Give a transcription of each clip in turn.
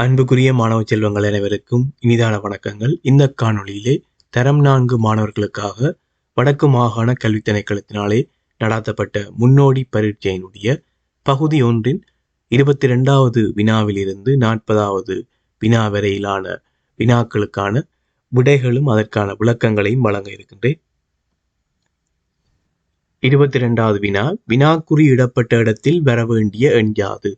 அன்புக்குரிய மாணவ செல்வங்கள் அனைவருக்கும் இனிதான வணக்கங்கள். இந்த காணொளியிலே தரம் 4 மாணவர்களுக்காக வடக்கு மாகாண கல்வி திணைக்களத்தினாலே நடாத்தப்பட்ட முன்னோடி பரீட்சையினுடைய பகுதி 1 22வது வினாவிலிருந்து 40வது வினா வரையிலான வினாக்களுக்கான விடைகளும் அதற்கான விளக்கங்களையும் வழங்க இருக்கின்றேன். 22வது வினா, வினாக்குறி இடப்பட்ட இடத்தில் வர வேண்டிய எண் யாது?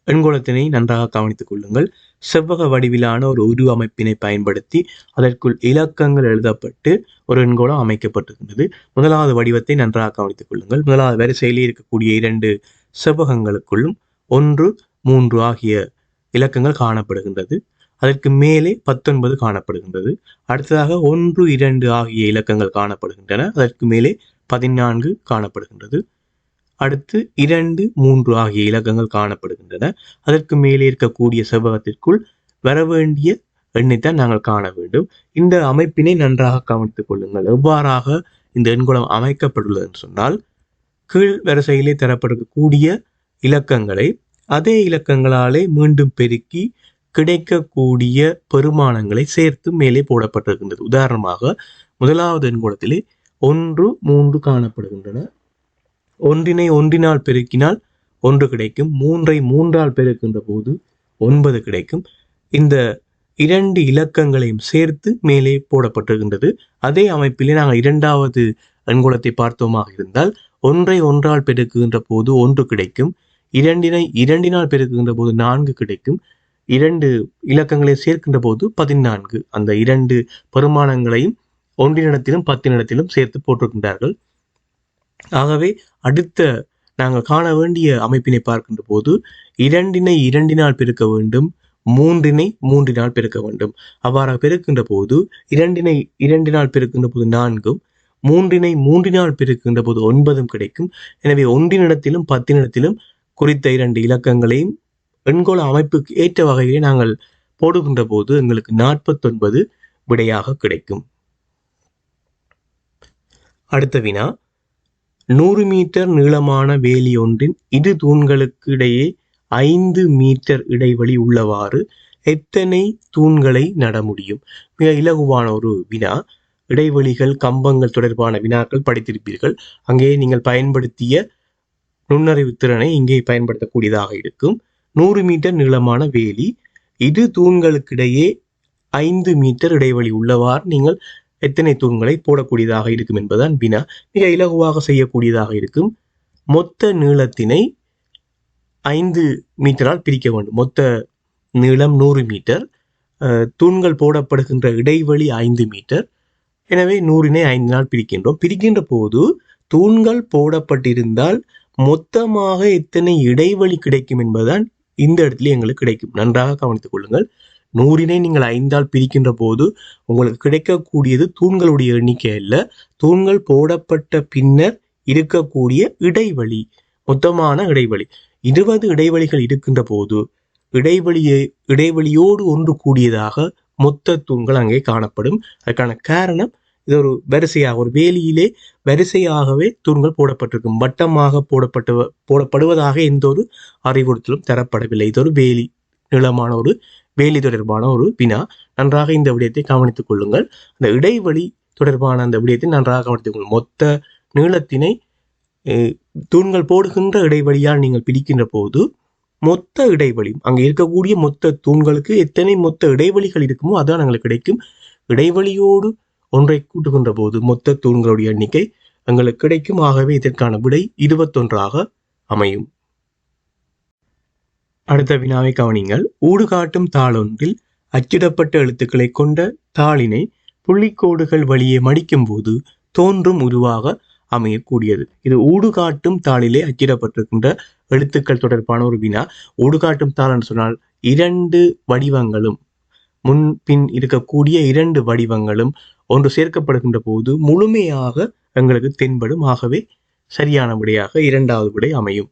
எண்கோளத்தினை நன்றாக கவனித்துக் கொள்ளுங்கள். செவ்வக வடிவிலான ஒரு உருவ அமைப்பினை பயன்படுத்தி அதற்குள் இலக்கங்கள் எழுதப்பட்டு ஒரு எண்கோளம் அமைக்கப்பட்டிருக்கின்றது. முதலாவது வடிவத்தை நன்றாக கவனித்துக் கொள்ளுங்கள். முதலாவது வரிசையிலே இருக்கக்கூடிய 2 செவ்வகங்களுக்குள்ளும் 1, 3 ஆகிய இலக்கங்கள் காணப்படுகின்றது. அதற்கு மேலே 19 காணப்படுகின்றது. அடுத்ததாக 1, 2 ஆகிய இலக்கங்கள் காணப்படுகின்றன. அதற்கு மேலே 14 காணப்படுகின்றது. அடுத்து 2, 3 ஆகிய இலக்கங்கள் காணப்படுகின்றன. அதற்கு மேலே இருக்கக்கூடிய செவ்வகத்திற்குள் வரவேண்டிய எண்ணைத்தான் நாங்கள் காண வேண்டும். இந்த அமைப்பினை நன்றாக கவனித்துக் கொள்ளுங்கள். எவ்வாறாக இந்த எண்கோளம் அமைக்கப்பட்டுள்ளது என்று சொன்னால், கீழ் வரிசையிலே தரப்படக்கூடிய இலக்கங்களை அதே இலக்கங்களாலே மீண்டும் பெருக்கி கிடைக்கக்கூடிய பெருமானங்களை சேர்த்து மேலே போடப்பட்டிருக்கின்றது. உதாரணமாக முதலாவது எண்கோளத்திலே 1, 3 காணப்படுகின்றன. 1 1 பெருக்கினால் 1 கிடைக்கும். 3 3 பெருக்கின்ற போது 9 கிடைக்கும். இந்த 2 இலக்கங்களையும் சேர்த்து மேலே போடப்பட்டிருக்கின்றது. அதே அமைப்பிலே நாங்கள் இரண்டாவது எண்கோளத்தை பார்த்தோமாக இருந்தால் 1 1 பெருக்குகின்ற போது 1 கிடைக்கும். 2 2 பெருக்குகின்ற போது 4 கிடைக்கும். 2 இலக்கங்களை சேர்க்கின்ற போது 14. அந்த 2 பெருமானங்களையும் 1 10 சேர்த்து போட்டிருக்கின்றார்கள். ஆகவே அடுத்த நாங்கள் காண வேண்டிய அமைப்பினை பார்க்கின்ற போது 2 2 பெருக்க வேண்டும், 3 3 பெருக்க வேண்டும். அவ்வாறாக பெருக்கின்ற போது 2 2 பெருக்கின்ற போது 4, 3 3 பெருக்கின்ற போது 9 கிடைக்கும். எனவே 1 10 குறித்த 2 இலக்கங்களையும் எண்கோள அமைப்புக்கு ஏற்ற வகையிலே நாங்கள் போடுகின்ற போது எங்களுக்கு 49 விடையாக கிடைக்கும். அடுத்த வினா, 100 மீட்டர் நீளமான வேலி ஒன்றின் இரு தூண்களுக்கு இடையே 5 மீட்டர் இடைவெளி உள்ளவாறு எத்தனை தூண்களை நட முடியும்? மிக இலகுவான ஒரு வினா. இடைவெளிகள், கம்பங்கள் தொடர்பான வினாக்கள் படித்திருப்பீர்கள். அங்கே நீங்கள் பயன்படுத்திய நுண்ணறிவு திறனை இங்கே பயன்படுத்தக்கூடியதாக இருக்கும். 100 மீட்டர் நீளமான வேலி, இரு தூண்களுக்கிடையே 5 மீட்டர் இடைவெளி உள்ளவாறு நீங்கள் எத்தனை தூண்களை போடக்கூடியதாக இருக்கும் என்பதுதான் வினா. மிக இலகுவாக செய்யக்கூடியதாக இருக்கும். மொத்த நீளத்தினை 5 மீட்டரால் பிரிக்க வேண்டும். மொத்த நீளம் 100 மீட்டர், தூண்கள் போடப்படுகின்ற இடைவெளி 5 மீட்டர். எனவே 100 5 பிரிக்கின்றோம். பிரிக்கின்ற போது தூண்கள் போடப்பட்டிருந்தால் மொத்தமாக எத்தனை இடைவெளி கிடைக்கும் என்பதுதான் இந்த இடத்துல எங்களுக்கு கிடைக்கும். நன்றாக கவனித்துக் கொள்ளுங்கள். 100 நீங்கள் 5 பிரிக்கின்ற போது உங்களுக்கு கிடைக்கக்கூடியது தூண்களுடைய எண்ணிக்கை அல்ல, தூண்கள் போடப்பட்ட பின்னர் இருக்கக்கூடிய இடைவெளி, மொத்தமான இடைவெளி. 20 இடைவெளிகள் இருக்கின்ற போது இடைவெளியோடு ஒன்று கூடியதாக மொத்த தூண்கள் அங்கே காணப்படும். அதற்கான காரணம், இது ஒரு வரிசையாக, ஒரு வேலியிலே வரிசையாகவே தூண்கள் போடப்பட்டிருக்கும். வட்டமாக போடப்படுவதாக எந்த ஒரு அறிவுறுத்தலும் தரப்படவில்லை. இது ஒரு வேலி, நீளமான ஒரு வேலி தொடர்பான ஒரு வினா. நன்றாக இந்த விடயத்தை கவனித்துக் கொள்ளுங்கள். அந்த இடைவெளி தொடர்பான அந்த விடயத்தை நன்றாக கவனித்துக் கொள்ளுங்கள். மொத்த நீளத்தினை தூண்கள் போடுகின்ற இடைவெளியால் நீங்கள் பிரிக்கின்ற போது மொத்த இடைவெளி, அங்கே இருக்கக்கூடிய மொத்த தூண்களுக்கு எத்தனை மொத்த இடைவெளிகள் இருக்குமோ அதான் எங்களுக்கு கிடைக்கும். இடைவெளியோடு ஒன்றை கூட்டுகின்ற போது மொத்த தூண்களுடைய எண்ணிக்கை எங்களுக்கு கிடைக்கும். ஆகவே இதற்கான விடை 21 அமையும். அடுத்த வினாவை கவனிங்கள். ஊடுகாட்டும் தாளொன்றில் அச்சிடப்பட்ட எழுத்துக்களை கொண்ட தாளினை புள்ளிக்கோடுகள் வழியே மடிக்கும் போது தோன்றும் உருவாக அமையக்கூடியது. இது ஊடுகாட்டும் தாளிலே அச்சிடப்பட்டிருக்கின்ற எழுத்துக்கள் தொடர்பான ஒரு வினா. ஊடுகாட்டும் தாள் என்று சொன்னால் 2 வடிவங்களும், முன் பின் இருக்கக்கூடிய 2 வடிவங்களும் ஒன்று சேர்க்கப்படுகின்ற போது முழுமையாக எங்களுக்கு தென்படும். ஆகவே சரியான விடையாக 2வது விடை அமையும்.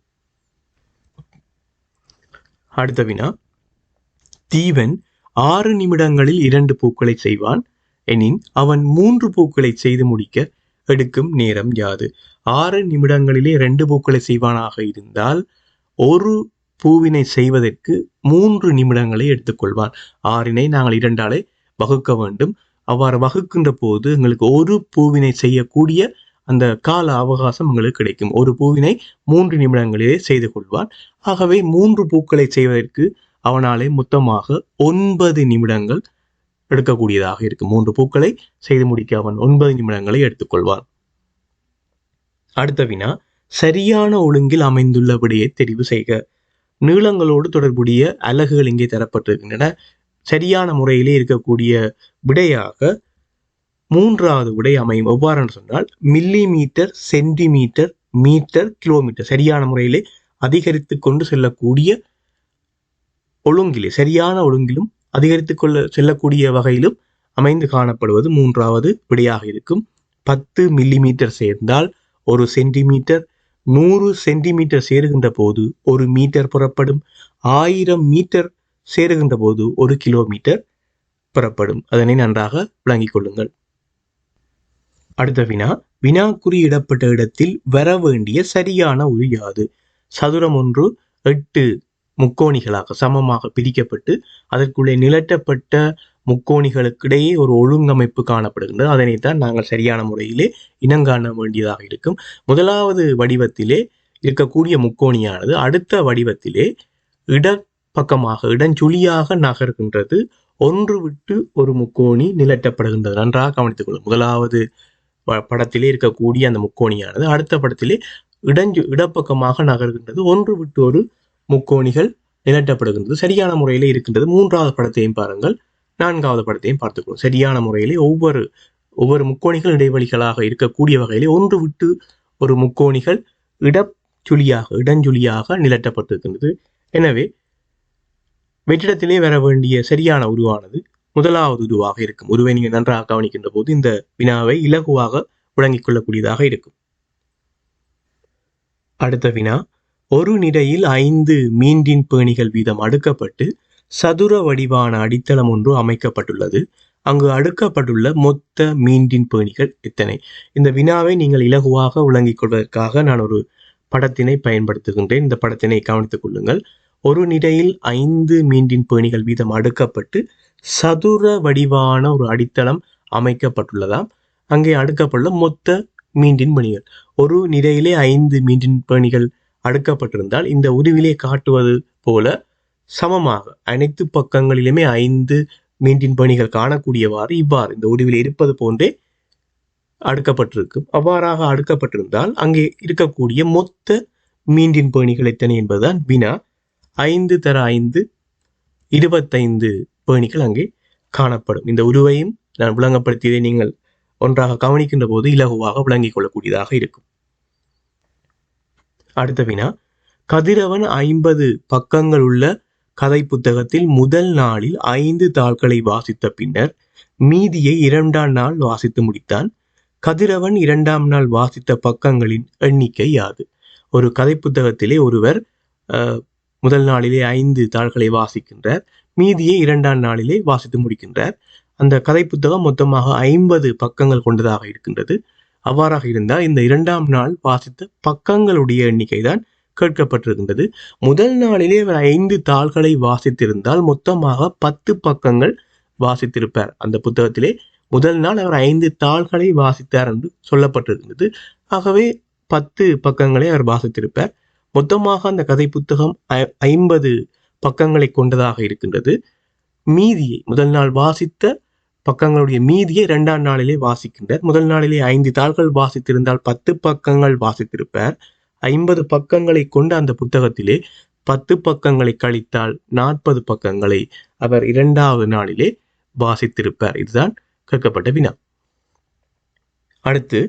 அடுத்த வினா, தீவன் 6 நிமிடங்களில் 2 பூக்களை செய்வான் எனின் அவன் 3 பூக்களை செய்து முடிக்க எடுக்கும் நேரம் யாது? 6 நிமிடங்களிலே 2 பூக்களை செய்வானாக இருந்தால் 1 பூவினை செய்வதற்கு 3 நிமிடங்களை எடுத்துக்கொள்வார். 6 நாங்கள் 2ஆல் வகுக்க வேண்டும். அவ்வாறு வகுக்கின்ற போது எங்களுக்கு ஒரு பூவினை செய்யக்கூடிய அந்த கால அவகாசம் எங்களுக்கு கிடைக்கும். ஒரு பூவினை 3 நிமிடங்களிலே செய்து கொள்வார். ஆகவே 3 பூக்களை செய்வதற்கு அவனாலே மொத்தமாக 9 நிமிடங்கள் எடுக்கக்கூடியதாக இருக்கும். 3 பூக்களை செய்து முடிக்க அவன் 9 நிமிடங்களை எடுத்துக்கொள்வான். அடுத்த வினா, சரியான ஒழுங்கில் அமைந்துள்ள விடையை தெரிவு செய்க. நீளங்களோடு தொடர்புடைய அலகுகள் இங்கே தரப்பட்டிருக்கின்றன. சரியான முறையிலே இருக்கக்கூடிய விடையாக 3வது விடை அமையும். எவ்வாறு சொன்னால் மில்லிமீட்டர், சென்டிமீட்டர், மீட்டர், கிலோமீட்டர். சரியான முறையிலே அதிகரித்து கொண்டு செல்லக்கூடிய ஒழுங்கிலே, சரியான ஒழுங்கிலும் அதிகரித்து கொள்ள செல்லக்கூடிய வகையிலும் அமைந்து காணப்படுவது 3வது விடையாக இருக்கும். 10 மில்லிமீட்டர் சேர்ந்தால் 1 சென்டிமீட்டர், 100 சென்டிமீட்டர் சேருகின்ற போது 1 மீட்டர் புறப்படும், 1000 மீட்டர் சேருகின்ற போது 1 கிலோமீட்டர் புறப்படும். அதனை நன்றாக விளங்கிக் கொள்ளுங்கள். அடுத்த வினா, வினாக்குறி இடப்பட்ட இடத்தில் வர வேண்டிய சரியான உரு யாது? சதுரம் ஒன்று 8 முக்கோணிகளாக சமமாக பிரிக்கப்பட்டு அதற்குள்ளே நிலட்டப்பட்ட முக்கோணிகளுக்கிடையே ஒரு ஒழுங்கமைப்பு காணப்படுகின்றது. அதனைத்தான் நாங்கள் சரியான முறையிலே இனங்காண வேண்டியதாக இருக்கும். முதலாவது வடிவத்திலே இருக்கக்கூடிய முக்கோணியானது அடுத்த வடிவத்திலே இடப்பக்கமாக இடஞ்சுழியாக நகர்கின்றது. ஒன்று விட்டு ஒரு முக்கோணி நிலட்டப்படுகின்றது. நன்றாக கவனித்துக் கொள்ளும். முதலாவது படத்திலே இருக்கக்கூடிய அந்த முக்கோணியானது அடுத்த படத்திலே இடப்பக்கமாக நகர்கின்றது. ஒன்று விட்டு ஒரு முக்கோணிகள் நிலட்டப்படுகின்றது. சரியான முறையிலே இருக்கின்றது. 3வது படத்தையும் பாருங்கள், 4வது படத்தையும் பார்த்துக்கொள்ளும். சரியான முறையிலே ஒவ்வொரு முக்கோணிகள் இடைவெளிகளாக இருக்கக்கூடிய வகையிலே ஒன்று விட்டு ஒரு முக்கோணிகள் இடஞ்சுழியாக நிலட்டப்பட்டிருக்கின்றது. எனவே வெற்றிடத்திலே வர வேண்டிய சரியான உருவானது முதலாவது உருவாக இருக்கும். உருவை நீங்கள் நன்றாக கவனிக்கின்ற போது இந்த வினாவை இலகுவாக விளங்கிக் கொள்ளக்கூடியதாக இருக்கும். அடுத்த வினா, ஒரு நிரையில் 5 மீண்டின் பேணிகள் வீதம் அடுக்கப்பட்டு சதுர வடிவான அடித்தளம் ஒன்று அமைக்கப்பட்டுள்ளது. அங்கு அடுக்கப்பட்டுள்ள மொத்த மீண்டின் பேணிகள் எத்தனை? இந்த வினாவை நீங்கள் இலகுவாக விளங்கிக் கொள்வதற்காக நான் ஒரு படத்தினை பயன்படுத்துகின்றேன். இந்த படத்தினை கவனித்துக் கொள்ளுங்கள். ஒரு நிரையில் 5 மீண்டின் பேணிகள் வீதம் அடுக்கப்பட்டு சதுர வடிவான ஒரு அடித்தளம் அமைக்கப்பட்டுள்ளதாம். அங்கே அடுக்கப்பட்டுள்ள மொத்த மீண்டின் பேணிகள். ஒரு நிரையிலே 5 மீண்டின் பேணிகள் அடுக்கப்பட்டிருந்தால் இந்த உருவிலே காட்டுவது போல சமமாக அனைத்து பக்கங்களிலுமே 5 மீண்டின் பேணிகள் காணக்கூடியவாறு இவ்வாறு இந்த உருவிலே இருப்பது போன்றே அடுக்கப்பட்டிருக்கும். அவ்வாறாக அடுக்கப்பட்டிருந்தால் அங்கே இருக்கக்கூடிய மொத்த மீண்டின் பேணிகள் எத்தனை என்பதுதான் வினா. 5 தர 5 25 பேணிகள் அங்கே காணப்படும். இந்த உருவையும் நான் விளங்கப்படுத்தியதை நீங்கள் ஒன்றாக கவனிக்கின்ற போது இலகுவாக விளங்கிக் கொள்ளக்கூடியதாக இருக்கும். அடுத்த வினா, கதிரவன் 50 பக்கங்கள் உள்ள கதை புத்தகத்தில் முதல் நாளில் 5 தாள்களை வாசித்த பின்னர் மீதியை 2ஆம் நாள் வாசித்து முடித்தான். கதிரவன் 2ஆம் நாள் வாசித்த பக்கங்களின் எண்ணிக்கை யாது? ஒரு கதை புத்தகத்திலே ஒருவர் முதல் நாளிலே 5 தாள்களை வாசிக்கின்றார், மீதியை 2ஆம் நாளிலே வாசித்து முடிக்கின்றார். அந்த கதை புத்தகம் மொத்தமாக 50 பக்கங்கள் கொண்டதாக இருக்கின்றது. அவ்வாறாக இருந்தால் இந்த 2ஆம் நாள் வாசித்த பக்கங்களுடைய எண்ணிக்கை தான் கேட்கப்பட்டிருக்கின்றது. முதல் நாளிலே அவர் 5 தாள்களை வாசித்திருந்தால் மொத்தமாக 10 பக்கங்கள் வாசித்திருப்பார். அந்த புத்தகத்திலே முதல் நாள் அவர் 5 தாள்களை வாசித்தார் என்று சொல்லப்பட்டிருக்கின்றது. ஆகவே 10 பக்கங்களை அவர் வாசித்திருப்பார். மொத்தமாக அந்த கதை புத்தகம் 50 பக்கங்களை கொண்டதாக இருக்கின்றது. மீதியை முதல் நாள் வாசித்த பக்கங்களுடைய மீதியை 2ஆம் நாளிலே வாசிக்கின்றார். முதல் நாளிலே 5 தாள்கள் வாசித்திருந்தால் 10 பக்கங்கள் வாசித்திருப்பார். 50 பக்கங்களை கொண்ட அந்த புத்தகத்திலே 10 பக்கங்களை கழித்தால் 40 பக்கங்களை அவர் 2வது நாளிலே வாசித்திருப்பார். இதுதான் கேட்கப்பட்ட வினா. அடுத்து,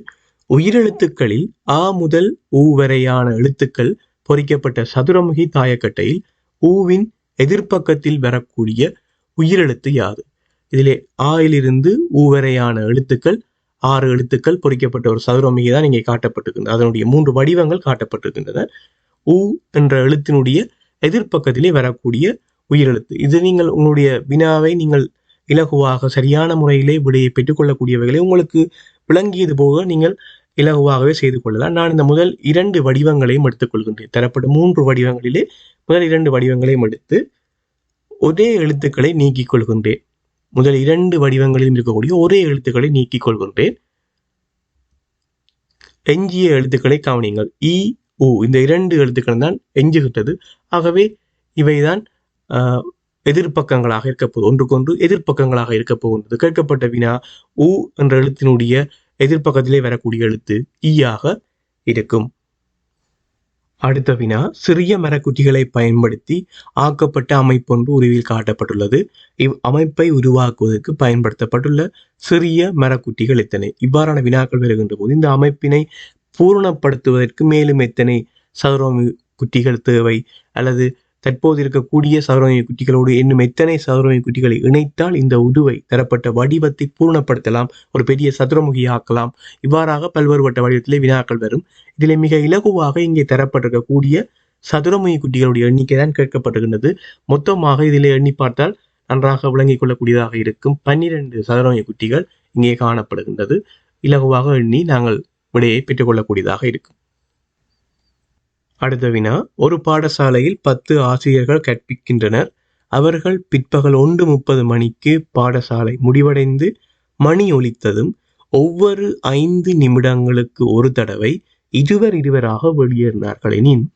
உயிரெழுத்துக்களில் ஆ முதல் ஊ வரையான எழுத்துக்கள் பொறிக்கப்பட்ட சதுரமுகி தாயக்கட்டையில் ஊவின் எதிர்ப்பக்கத்தில் வரக்கூடிய உயிரெழுத்து யாது? இதிலே ஆயிலிருந்து ஊ வரையான எழுத்துக்கள் 6 எழுத்துக்கள் பொறிக்கப்பட்ட ஒரு சதுரமுகி தான் இங்கே காட்டப்பட்டிருக்கின்றது. அதனுடைய 3 வடிவங்கள் காட்டப்பட்டிருக்கின்றன. ஊ என்ற எழுத்தினுடைய எதிர்ப்பக்கத்திலே வரக்கூடிய உயிரெழுத்து. இது நீங்கள் உங்களுடைய வினாவை நீங்கள் இலகுவாக சரியான முறையிலே விடையை பெற்றுக்கொள்ளக்கூடியவைகளை உங்களுக்கு விளங்கியது போக நீங்கள் இலகுவாகவே செய்து கொள்ளலாம். நான் இந்த முதல் 2 வடிவங்களையும் எடுத்துக்கொள்கின்றேன். தரப்பட்ட 3 வடிவங்களிலே முதல் 2 வடிவங்களையும் எடுத்து ஒரே எழுத்துக்களை நீக்கிக் கொள்கின்றேன். முதல் 2 வடிவங்களிலும் இருக்கக்கூடிய ஒரே எழுத்துக்களை நீக்கிக் கொள்கின்றேன். எஞ்சிய எழுத்துக்களை கவனியுங்கள். இ, உ இந்த 2 எழுத்துக்கள் தான் எஞ்சுகின்றது. ஆகவே இவைதான் எதிர்ப்பக்கங்களாக இருக்க போகுது. ஒன்றுக்கொன்று எதிர்ப்பக்கங்களாக இருக்க போகின்றது. கேட்கப்பட்ட வினா உ என்ற எழுத்தினுடைய எதிர்ப்பக்கத்திலே வரக்கூடிய எழுத்து ஈயாக இருக்கும். அடுத்த வினா, சிறிய மரக்குட்டிகளை பயன்படுத்தி ஆக்கப்பட்ட அமைப்பொன்று உருவில் காட்டப்பட்டுள்ளது. இவ் அமைப்பை உருவாக்குவதற்கு பயன்படுத்தப்பட்டுள்ள சிறிய மரக்குட்டிகள் எத்தனை? இவ்வாறான வினாக்கள் வருகின்ற போது இந்த அமைப்பினை பூரணப்படுத்துவதற்கு மேலும் எத்தனை சதுரமி குட்டிகள் தேவை, அல்லது தற்போது இருக்கக்கூடிய சதுரமி குட்டிகளோடு இன்னும் எத்தனை சதுரமி குட்டிகளை இணைத்தால் இந்த உருவை தரப்பட்ட வடிவத்தை பூர்ணப்படுத்தலாம், ஒரு பெரிய சதுரமுகி ஆக்கலாம். இவ்வாறாக பல்வேறுபட்ட வடிவத்திலே வினாக்கள் வரும். இதில் மிக இலகுவாக இங்கே தரப்பட்டிருக்கக்கூடிய சதுரமுகி குட்டிகளுடைய எண்ணிக்கை தான் கேட்கப்பட்டிருக்கின்றது. மொத்தமாக இதில் எண்ணி பார்த்தால் நன்றாக விளங்கிக் கொள்ளக்கூடியதாக இருக்கும். 12 சதுரமுகி குட்டிகள் இங்கே காணப்படுகின்றது. இலகுவாக எண்ணி நாங்கள் விடையை பெற்றுக்கொள்ளக்கூடியதாக இருக்கும். அடுத்த வினா, ஒரு பாடசாலையில் 10 ஆசிரியர்கள் கற்பிக்கின்றனர். அவர்கள் பிற்பகல் 1:30 மணிக்கு பாடசாலை முடிவடைந்து மணி ஒலித்ததும் ஒவ்வொரு 5 நிமிடங்களுக்கு ஒரு தடவை இருவராக வெளியேறினார்கள் எனின்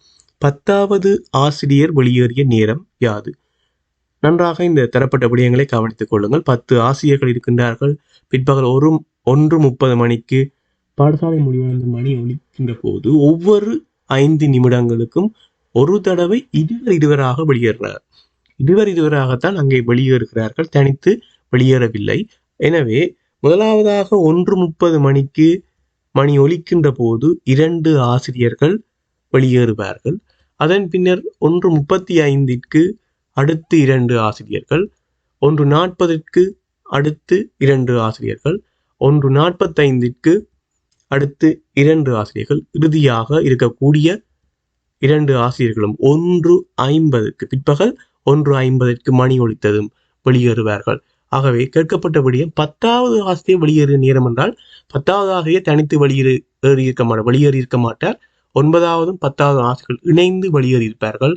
10வது ஆசிரியர் வெளியேறிய நேரம் யாது? நன்றாக இந்த தரப்பட்ட விடயங்களை கவனித்துக் கொள்ளுங்கள். 10 ஆசிரியர்கள் இருக்கின்றார்கள். பிற்பகல் 1:30 மணிக்கு பாடசாலை முடிவடைந்து மணி ஒலிக்கின்ற போது ஒவ்வொரு 5 நிமிடங்களுக்கும் ஒரு தடவை இருவராக வெளியேறினார். இருவராகத்தான் அங்கே வெளியேறுகிறார்கள், தனித்து வெளியேறவில்லை. எனவே முதலாவதாக 1:30 மணிக்கு மணி ஒலிக்கின்ற போது 2 ஆசிரியர்கள் வெளியேறுவார்கள். அதன் பின்னர் 1:35 அடுத்து 2 ஆசிரியர்கள், 1:40 அடுத்து 2 ஆசிரியர்கள், 1:45 அடுத்து 2 ஆசிரியர்கள், இறுதியாக இருக்கக்கூடிய 2 ஆசிரியர்களும் 1:50 பிற்பகல் 1:50 மணி ஒலித்ததும் வெளியேறுவார்கள். ஆகவே கேட்கப்பட்ட விடயம் 10வது ஆசிரியர் வெளியேறிய நேரம் என்றால் 10வது ஆசிரியர் தனித்து வெளியேறியிருக்க மாட்டார். 9வதும் 10வது ஆசிரியர்கள் இணைந்து வெளியேறியிருப்பார்கள்.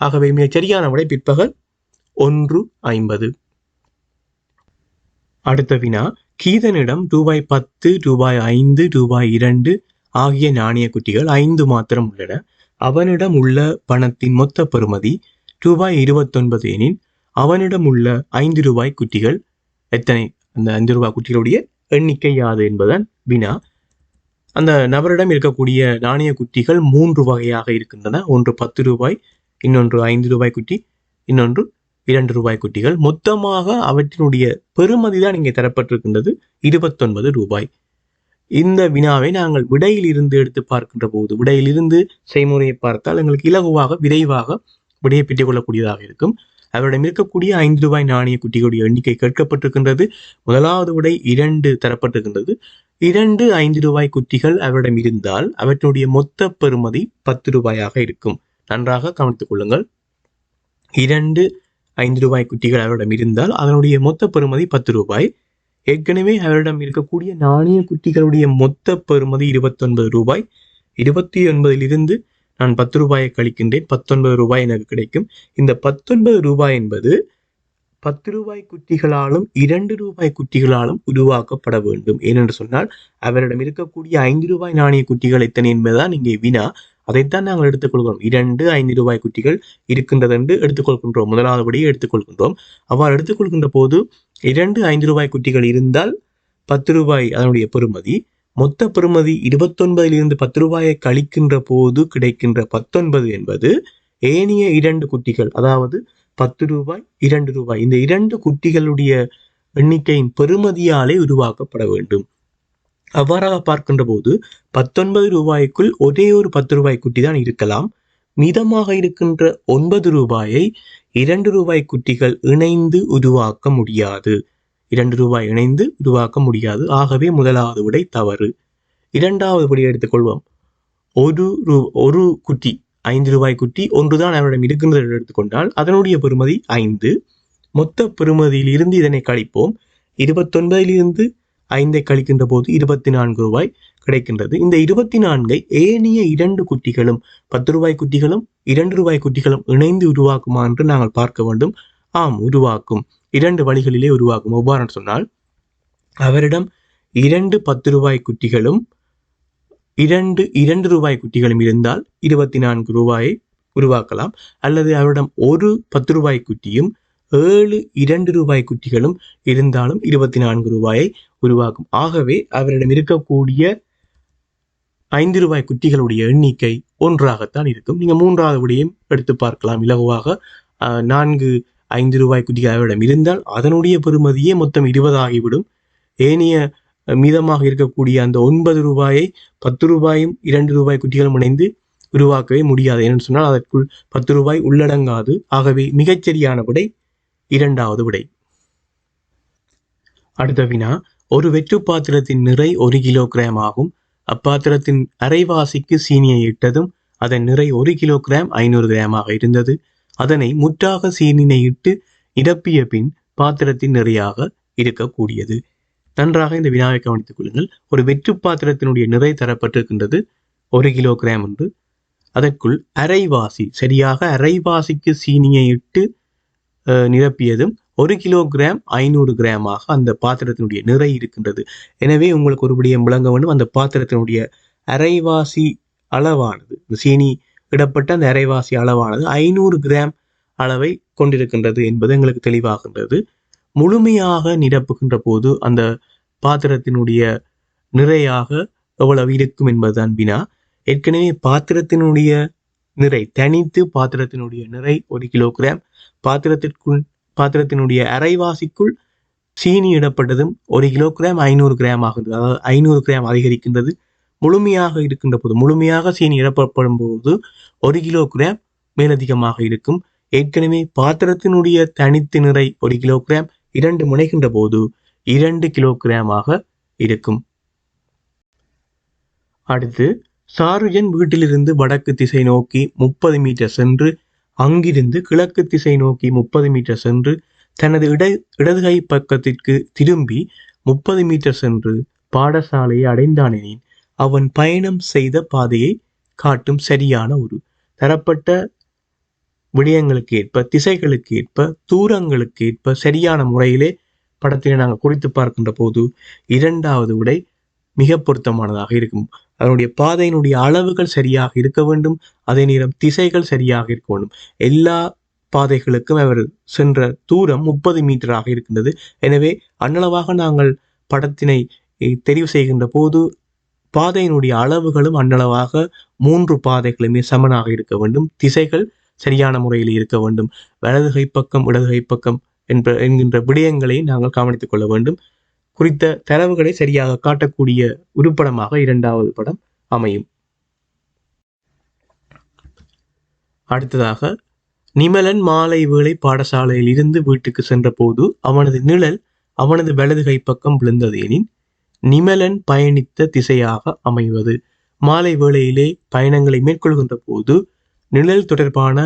ஆகவே மிக சரியான விடை பிற்பகல் 1:50. அடுத்த வினா, கீதனிடம் ₹10, ₹5, ₹2 ஆகிய நாணய குட்டிகள் 5 மாத்திரம் உள்ளன. அவனிடம் உள்ள பணத்தின் மொத்த பெறுமதி ₹29 எனின் அவனிடம் உள்ள ₹5 குட்டிகள் எத்தனை? அந்த ₹5 குட்டிகளுடைய எண்ணிக்கை யாது என்பதுதான் வினா. அந்த நபரிடம் இருக்கக்கூடிய நாணய குட்டிகள் 3 வகையாக இருக்கின்றன. ஒன்று ₹10, இன்னொன்று ₹5 குட்டி, இன்னொன்று ₹2 குட்டிகள். மொத்தமாக அவற்றினுடைய பெறுமதி தான் இங்கே தரப்பட்டிருக்கின்றது ₹29. இந்த வினாவை நாங்கள் விடையில் இருந்து எடுத்து பார்க்கின்ற போது, விடையிலிருந்து செய்முறையை பார்த்தால் எங்களுக்கு இலகுவாக விரைவாக விடையை பெற்றுக் கொள்ளக்கூடியதாக இருக்கும். அவரிடம் இருக்கக்கூடிய ₹5 நாணய குட்டிகளுடைய எண்ணிக்கை கேட்கப்பட்டிருக்கின்றது. முதலாவது விடை 2 தரப்பட்டிருக்கின்றது. 2 ₹5 குட்டிகள் அவரிடம் இருந்தால் அவற்றுடைய மொத்த பெறுமதி ₹10 இருக்கும். நன்றாக கவனித்துக் கொள்ளுங்கள். 2 ₹5 குட்டிகள் அவரிடம் இருந்தால் அதனுடைய மொத்த பெறுமதி ₹10. ஏற்கனவே அவரிடம் இருக்கக்கூடிய நாணய குட்டிகளுடைய மொத்த பெறுமதி ₹29. 29 நான் ₹10 கழிக்கின்றேன். ₹19 எனக்கு கிடைக்கும். இந்த ₹19 என்பது ₹10 குட்டிகளாலும் ₹2 குட்டிகளாலும் உருவாக்கப்பட வேண்டும். ஏனென்று சொன்னால் அவரிடம் இருக்கக்கூடிய ₹5 நாணய குட்டிகள் எத்தனை என்பதுதான் இங்கே வினா. அதைத்தான் நாங்கள் எடுத்துக்கொள்கிறோம். 2 ₹5 குட்டிகள் இருக்கின்றது என்று எடுத்துக்கொள்கின்றோம். முதலாவது படியை எடுத்துக்கொள்கின்றோம். அவ்வாறு எடுத்துக்கொள்கின்ற போது 2 ₹5 குட்டிகள் இருந்தால் ₹10 அதனுடைய பெறுமதி. மொத்த பெறுமதி 29 ₹10 கழிக்கின்ற போது கிடைக்கின்ற 19 என்பது ஏனைய 2 குட்டிகள், அதாவது ₹10, ₹2 இந்த 2 குட்டிகளுடைய எண்ணிக்கையின் பெறுமதியாலே உருவாக்கப்பட வேண்டும். அவ்வாறாக பார்க்கின்ற போது ₹19 ஒரே ஒரு ₹10 குட்டி தான் இருக்கலாம். மீதமாக இருக்கின்ற ₹9 ₹2 குட்டிகள் இணைந்து உருவாக்க முடியாது. ₹2 இணைந்து உருவாக்க முடியாது. ஆகவே முதலாவது விடை தவறு. இரண்டாவது விடையை எடுத்துக்கொள்வோம். ஒரு குட்டி ₹5 குட்டி ஒன்றுதான் அவரிடம் இருக்கின்றது எடுத்துக்கொண்டால் அதனுடைய பெறுமதி 5. மொத்த பெறுமதியில் இருந்து இதனை கழிப்போம். 29 5 கழிக்கின்ற போது 24 ரூபாய் கிடைக்கின்றது. இந்த 24 ஏனைய 2 குட்டிகளும் 10 ரூபாய் குட்டிகளும் 2 ரூபாய் குட்டிகளும் இணைந்து உருவாக்குமா என்று நாங்கள் பார்க்க வேண்டும். ஆம், உருவாக்கும். 2 வழிகளிலே உருவாக்கும். எவ்வாறு சொன்னால், அவரிடம் 2 10 ரூபாய் குட்டிகளும் 2 ரூபாய் குட்டிகளும் இருந்தால் 24 ரூபாயை உருவாக்கலாம். அல்லது அவரிடம் ஒரு 10 ரூபாய் குட்டியும் 7 2 ரூபாய் குட்டிகளும் இருந்தாலும் 24 ரூபாயை உருவாக்கும். ஆகவே அவரிடம் இருக்கக்கூடிய 5 ரூபாய் குட்டிகளுடைய எண்ணிக்கை 1ஆகத்தான் இருக்கும். நீங்க 3வது விடையும் எடுத்து பார்க்கலாம். இலகுவாக 4 5 ரூபாய் குட்டிகள் அவரிடம் இருந்தால் அதனுடைய பெறுமதியே மொத்தம் 20 ஆகிவிடும். ஏனைய மீதமாக இருக்கக்கூடிய அந்த 9 ரூபாயை 10 ரூபாயும் 2 ரூபாய் குட்டிகளும் இணைந்து உருவாக்கவே முடியாது. என்று சொன்னால் அதற்குள் 10 ரூபாய் உள்ளடங்காது. ஆகவே மிகச்சரியான விடை 2வது விடை. அடுத்த வினா, ஒரு வெற்று பாத்திரத்தின் நிறை 1 கிலோகிராம் ஆகும். அப்பாத்திரத்தின் அரைவாசிக்கு சீனியை இட்டதும் அதன் நிறை 1 கிலோகிராம் 500 கிராமாக இருந்தது. அதனை முற்றாக சீனினை இட்டு நிரப்பிய பின் பாத்திரத்தின் நிறையாக இருக்கக்கூடியது. நன்றாக இந்த வினாவை கவனித்துக் கொள்ளுங்கள். ஒரு வெற்று பாத்திரத்தினுடைய நிறை தரப்பட்டிருக்கின்றது 1 கிலோகிராம் என்று. அதற்குள் அரைவாசி, சரியாக அரைவாசிக்கு சீனியை இட்டு நிரப்பியதும் 1 கிலோகிராம் 500 கிராமாக அந்த பாத்திரத்தினுடைய நிறை இருக்கின்றது. எனவே உங்களுக்கு ஒரு விடயம் விளங்க வேண்டும். அந்த பாத்திரத்தினுடைய அரைவாசி அளவானது, சீனி இடப்பட்ட அந்த அரைவாசி அளவானது 500 கிராம் அளவை கொண்டிருக்கின்றது என்பது எங்களுக்கு தெளிவாகின்றது. முழுமையாக நிரப்புகின்ற போது அந்த பாத்திரத்தினுடைய நிறையாக எவ்வளவு இருக்கும் என்பதுதான் வினா. ஏற்கனவே பாத்திரத்தினுடைய நிறை தனித்து பாத்திரத்தினுடைய நிறை 1 கிலோகிராம், பாத்திரத்தினுடைய அரைவாசிக்குள் சீனி இடப்பட்டதும் 1 கிலோகிராம் 500 கிராம் ஆகின்றது. அதாவது 500 கிராம் அதிகரிக்கின்றது. முழுமையாக இருக்கின்ற போது, முழுமையாக சீனி இடப்படும் போது 1 கிலோகிராம் மேலதிகமாக இருக்கும். ஏற்கனவே பாத்திரத்தினுடைய தனித்து நிறை 1 கிலோகிராம், 2 முனைகின்ற போது 2 கிலோகிராமாக இருக்கும். அடுத்து, சாருஜன் வீட்டிலிருந்து வடக்கு திசை நோக்கி 30 மீட்டர் சென்று அங்கிருந்து கிழக்கு திசை நோக்கி 30 மீட்டர் சென்று தனது இடதுகை பக்கத்திற்கு திரும்பி 30 மீட்டர் சென்று பாடசாலையை அடைந்தானெனின் அவன் பயணம் செய்த பாதையை காட்டும் சரியான ஒரு தரப்பட்ட விடயங்களுக்கு ஏற்ப, திசைகளுக்கு ஏற்ப, தூரங்களுக்கு ஏற்ப சரியான முறையிலே படத்தினை நாங்கள் குறித்து பார்க்கின்ற போது 2வது விடை மிக பொருத்தமானதாக இருக்கும். அதனுடைய பாதையினுடைய அளவுகள் சரியாக இருக்க வேண்டும். அதே நேரம் திசைகள் சரியாக இருக்க வேண்டும். எல்லா பாதைகளுக்கும் அவர் சென்ற தூரம் 30 மீட்டராக இருக்கின்றது. எனவே அன்னளவாக நாங்கள் படத்தினை தெரிவு செய்கின்ற போது பாதையினுடைய அளவுகளும் அன்னளவாக 3 பாதைகளுமே சமனாக இருக்க வேண்டும். திசைகள் சரியான முறையில் இருக்க வேண்டும். வலதுகை பக்கம் இடதுகை பக்கம் என்கின்ற விடயங்களை நாங்கள் கவனித்துக் கொள்ள வேண்டும். குறித்த தரவுகளை சரியாக காட்டக்கூடிய உருப்படமாக 2வது படம் அமையும். அடுத்ததாக, நிமலன் மாலை வேளை பாடசாலையில் இருந்து வீட்டுக்கு சென்ற போது அவனது நிழல் அவனது வலதுகை பக்கம் விழுந்தது எனின் நிமலன் பயணித்த திசையாக அமைவது. மாலை வேளையிலே பயணங்களை மேற்கொள்கின்ற போது நிழல் தொடர்பான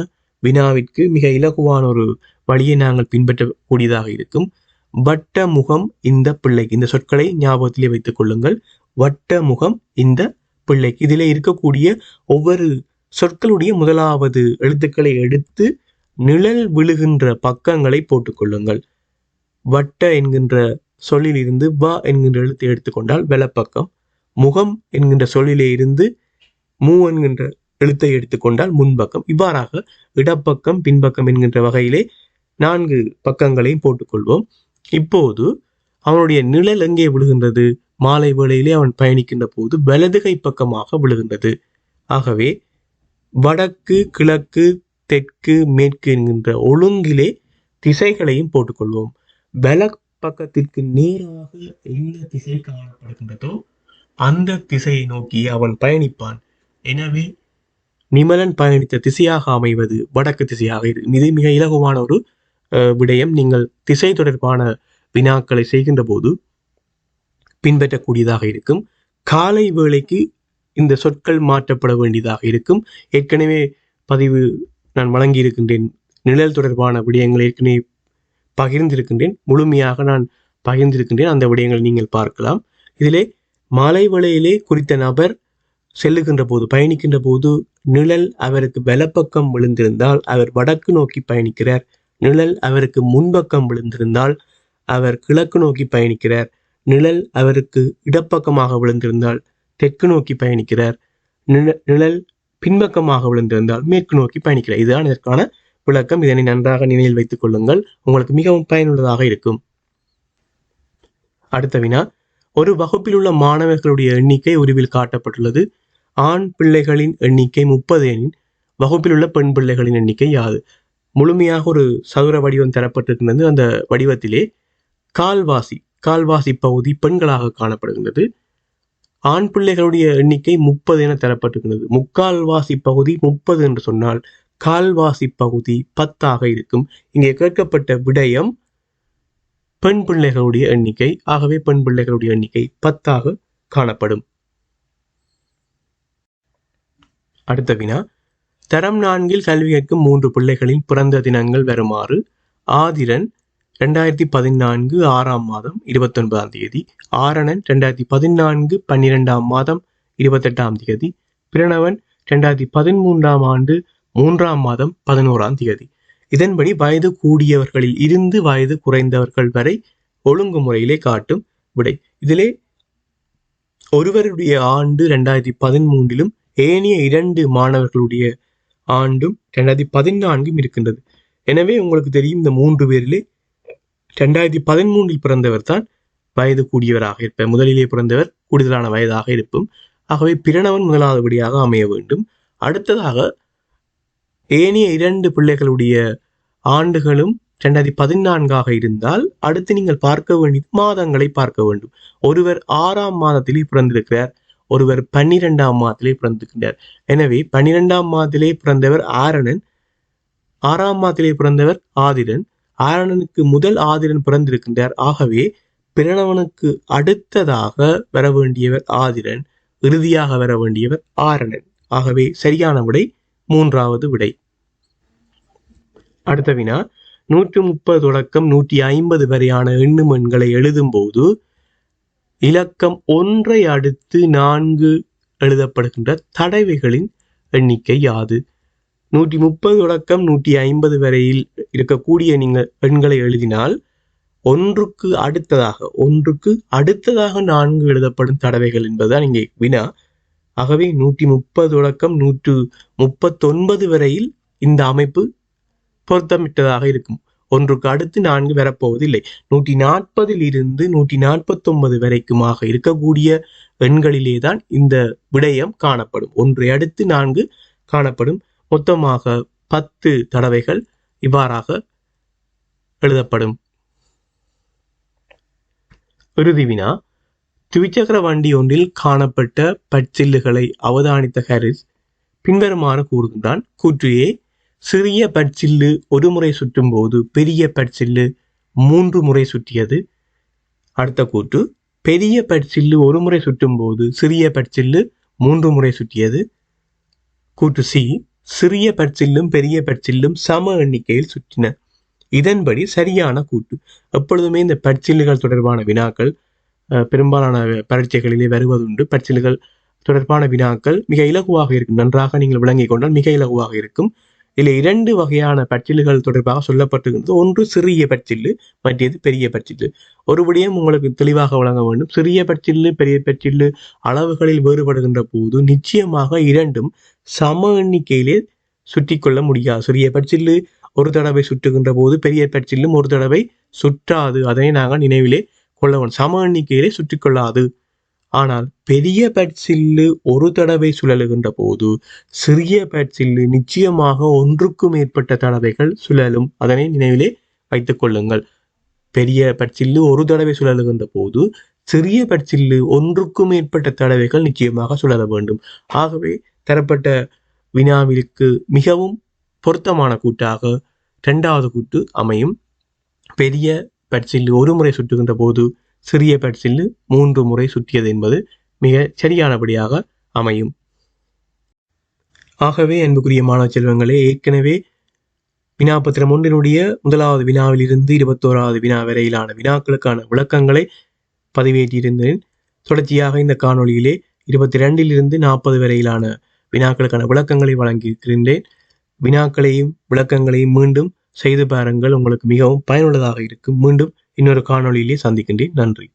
வினாவிற்கு மிக இலகுவான ஒரு வழியை நாங்கள் பின்பற்றக்கூடியதாக இருக்கும். வட்ட முகம் இந்த பிள்ளைக்கு, இந்த சொற்களை ஞாபகத்திலே வைத்துக் கொள்ளுங்கள். வட்ட முகம் இந்த பிள்ளைக்கு. இதிலே இருக்கக்கூடிய ஒவ்வொரு சொற்களுடைய முதலாவது எழுத்துக்களை எடுத்து நிழல் விழுகின்ற பக்கங்களை போட்டுக்கொள்ளுங்கள். வட்ட என்கின்ற சொல்லில் இருந்து வ என்கின்ற எழுத்தை எடுத்துக்கொண்டால் வலப்பக்கம், முகம் என்கின்ற சொல்லிலே இருந்து மூ என்கின்ற எழுத்தை எடுத்துக்கொண்டால் முன்பக்கம். இவ்வாறாக இடப்பக்கம் பின்பக்கம் என்கின்ற வகையிலே 4 பக்கங்களையும் போட்டுக்கொள்வோம். இப்போது அவனுடைய நிழல் எங்கே விழுகின்றது? மாலை வேளையிலே அவன் பயணிக்கின்ற போது வலதுகை பக்கமாக விழுகின்றது. ஆகவே வடக்கு கிழக்கு தெற்கு மேற்கு என்கின்ற ஒழுங்கிலே திசைகளையும் போட்டுக்கொள்வோம். வலப்பக்கத்திற்கு நேராக எந்த திசை காணப்படுகின்றதோ அந்த திசையை நோக்கி அவன் பயணிப்பான். எனவே நிமலன் பயணித்த திசையாக அமைவது வடக்கு திசையாக இருக்கும். இது மிக இலகுவான ஒரு விடயம். நீங்கள் திசை தொடர்பான வினாக்களை செய்கின்ற போது பின்பற்றக்கூடியதாக இருக்கும். காலை வேளைக்கு இந்த சொற்கள் மாற்றப்பட வேண்டியதாக இருக்கும். ஏற்கனவே பதிவு நான் வழங்கி இருக்கின்றேன். நிழல் தொடர்பான விடயங்களை ஏற்கனவே பகிர்ந்திருக்கின்றேன். முழுமையாக நான் பகிர்ந்திருக்கின்றேன். அந்த விடயங்களை நீங்கள் பார்க்கலாம். இதிலே மாலை வேளையிலே குறித்த நபர் செல்லுகின்ற போது, பயணிக்கின்ற போது நிழல் அவருக்கு வலப்பக்கம் விழுந்திருந்தால் அவர் வடக்கு நோக்கி பயணிக்கிறார். நிழல் அவருக்கு முன்பக்கம் விழுந்திருந்தால் அவர் கிழக்கு நோக்கி பயணிக்கிறார். நிழல் அவருக்கு இடப்பக்கமாக விழுந்திருந்தால் தெற்கு நோக்கி பயணிக்கிறார். நிழல் பின்பக்கமாக விழுந்திருந்தால் மேற்கு நோக்கி பயணிக்கிறார். இதுதான் இதற்கான விளக்கம். இதனை நன்றாக நினைவில் வைத்துக் கொள்ளுங்கள், உங்களுக்கு மிகவும் பயனுள்ளதாக இருக்கும். அடுத்த வினா, ஒரு வகுப்பில் உள்ள மாணவர்களுடைய எண்ணிக்கை உருவில் காட்டப்பட்டுள்ளது. ஆண் பிள்ளைகளின் எண்ணிக்கை 30 எனின் வகுப்பில் உள்ள பெண் பிள்ளைகளின் எண்ணிக்கை யாது? முழுமையாக ஒரு சதுர வடிவம் தரப்பட்டிருக்கின்றது. அந்த வடிவத்திலே கால்வாசி பகுதி பெண்களாக காணப்படுகின்றது. ஆண் பிள்ளைகளுடைய எண்ணிக்கை 30 என தரப்பட்டிருக்கின்றது. முக்கால்வாசி பகுதி 30 என்று சொன்னால் கால்வாசி பகுதி 10 இருக்கும். இங்கே கேட்கப்பட்ட விடயம் பெண் பிள்ளைகளுடைய எண்ணிக்கை. ஆகவே பெண் பிள்ளைகளுடைய எண்ணிக்கை 10 காணப்படும். அடுத்த வினா, தரம் 4 கல்வி கற்கும் 3 பிள்ளைகளின் பிறந்த தினங்கள் வருமாறு. ஆதிரன் 2014 6ஆம் மாதம் 29ஆம் தேதி, ஆரணன் 2014 12ஆம் மாதம் 28ஆம் தேதி, பிரணவன் 2013ஆம் ஆண்டு 3ஆம் மாதம் 11ஆம் தேதி. இதன்படி வயது கூடியவர்களில் இருந்து வயது குறைந்தவர்கள் வரை ஒழுங்குமுறையிலே காட்டும் விடை. இதிலே ஒருவருடைய ஆண்டு 2013 ஏனைய 2 மாணவர்களுடைய ஆண்டும் 2014 இருக்கின்றது. எனவே உங்களுக்கு தெரியும், இந்த 3 பேரிலே 2013 பிறந்தவர் தான் வயது கூடியவராக இருப்பார். முதலிலே பிறந்தவர் கூடுதலான வயதாக இருக்கும். ஆகவே பிரணவன் முதலாவது விடையாக அமைய வேண்டும். அடுத்ததாக ஏனைய 2 பிள்ளைகளுடைய ஆண்டுகளும் 2014 இருந்தால் அடுத்து நீங்கள் பார்க்க வேண்டியது மாதங்களை பார்க்க வேண்டும். ஒருவர் 6ஆம் மாதத்திலே பிறந்திருக்கிறார், ஒருவர் 12ஆம் மாதத்திலே பிறந்திருக்கிறார். எனவே 12ஆம் மாதத்திலே பிறந்தவர் ஆரணன், 6ஆம் மாதத்திலே பிறந்தவர் ஆதிரன். ஆரணனுக்கு முதல் ஆதிரன் பிறந்திருக்கின்றார். ஆகவே பிரணவனுக்கு அடுத்ததாக வர வேண்டியவர் ஆதிரன், இறுதியாக வர வேண்டியவர் ஆரணன். ஆகவே சரியான விடை 3வது விடை. அடுத்த வினா, 130 தொடக்கம் 150 வரையான எண்ணும் எண்களை எழுதும் போது இலக்கம் 1 அடுத்து 4 எழுதப்படுகின்ற தடவைகளின் எண்ணிக்கை யாது? 130 தொடக்கம் 150 வரையில் இருக்கக்கூடிய நீங்கள் எண்களை எழுதினால் ஒன்றுக்கு அடுத்ததாக 4 எழுதப்படும் தடவைகள் என்பதுதான் இங்கே வினா. ஆகவே 130 தொடக்கம் 139 வரையில் இந்த அமைப்பு பொருத்தமிட்டதாக இருக்கும். ஒன்றுக்கு அடுத்து 4 வரப்போவதில்லை. 140 இருந்து 149 வரைக்குமாக இருக்கக்கூடிய எண்களிலே தான் இந்த விடயம் காணப்படும். ஒன்றை அடுத்து 4 காணப்படும். மொத்தமாக 10 தடவைகள் இவ்வாறாக எழுதப்படும். இறுதி வினா, துவிச்சக்கர வண்டி ஒன்றில் காணப்பட்ட பற்சில்லுகளை அவதானித்த ஹாரிஸ் பின்வருமாறு கூறுகின்றான். கூற்று ஏ, சிறிய பற்சில்லு ஒரு முறை சுற்றும் போது பெரிய பற்சில்லு 3 முறை சுற்றியது. அடுத்த கூற்று, பெரிய பற்சில்லு ஒரு முறை சுற்றும் போது சிறிய பற்சில்லு 3 முறை சுற்றியது. கூற்று சி, சிறிய பற்சில்லும் பெரிய பற்சில்லும் சம எண்ணிக்கையில் சுற்றின. இதன்படி சரியான கூற்று. எப்பொழுதுமே இந்த பற்சில்லுகள் தொடர்பான வினாக்கள் பெரும்பாலான பரீட்சைகளிலே வருவதுண்டு. பற்சில்லுகள் தொடர்பான வினாக்கள் மிக இலகுவாக இருக்கும். நன்றாக நீங்கள் விளங்கிக் கொண்டால் மிக இலகுவாக இருக்கும். இதில் 2 வகையான பற்சில்லுகள் தொடர்பாக சொல்லப்பட்டிருக்கிறது. ஒன்று சிறிய பற்சில்லு, மற்றது பெரிய பற்சில்லு. ஒரு விடயம் உங்களுக்கு தெளிவாக வழங்க வேண்டும். சிறிய பற்சில்லு பெரிய பற்சில்லு அளவுகளில் வேறுபடுகின்ற போது நிச்சயமாக 2ம் சம எண்ணிக்கையிலே சுற்றி கொள்ள முடியாது. சிறிய பற்சில்லு ஒரு தடவை சுற்றுகின்ற போது பெரிய பற்சில்லும் ஒரு தடவை சுற்றாது. அதனை நாங்கள் நினைவிலே கொள்ள வேண்டும். சம எண்ணிக்கையிலே சுற்றி கொள்ளாது. ஆனால் பெரிய பற்சில்லு ஒரு தடவை சுழலுகின்ற போது சிறிய பற்சில்லு நிச்சயமாக 1க்கு மேற்பட்ட தடவைகள் சுழலும். அதனை நினைவிலே வைத்துக் கொள்ளுங்கள். பெரிய பற்சில்லு ஒரு தடவை சுழலுகின்ற போது சிறிய பற்சில்லு 1க்கு மேற்பட்ட தடவைகள் நிச்சயமாக சுழல வேண்டும். ஆகவே தரப்பட்ட வினாவிற்கு மிகவும் பொருத்தமான கூட்டாக 2வது கூட்டு அமையும். பெரிய பற்சில்லு ஒரு முறை சுற்றுகின்ற போது சிறிய பற்சில்லு 3 முறை சுற்றியது என்பது மிக சரியானபடியாக அமையும். ஆகவே அன்புக்குரிய மாணவ செல்வங்களே, ஏற்கனவே வினாபத்திரம் ஒன்றினுடைய முதலாவது வினாவில் இருந்து 21வது வினா வரையிலான வினாக்களுக்கான விளக்கங்களை பதிவேற்றியிருந்தேன். தொடர்ச்சியாக இந்த காணொளியிலே 22 40 வரையிலான வினாக்களுக்கான விளக்கங்களை வழங்கியிருக்கின்றேன். வினாக்களையும் விளக்கங்களையும் மீண்டும் செய்து பாருங்கள், உங்களுக்கு மிகவும் பயனுள்ளதாக இருக்கும். மீண்டும் இன்னொரு காணொளியிலே சந்திக்கின்றேன். நன்றி.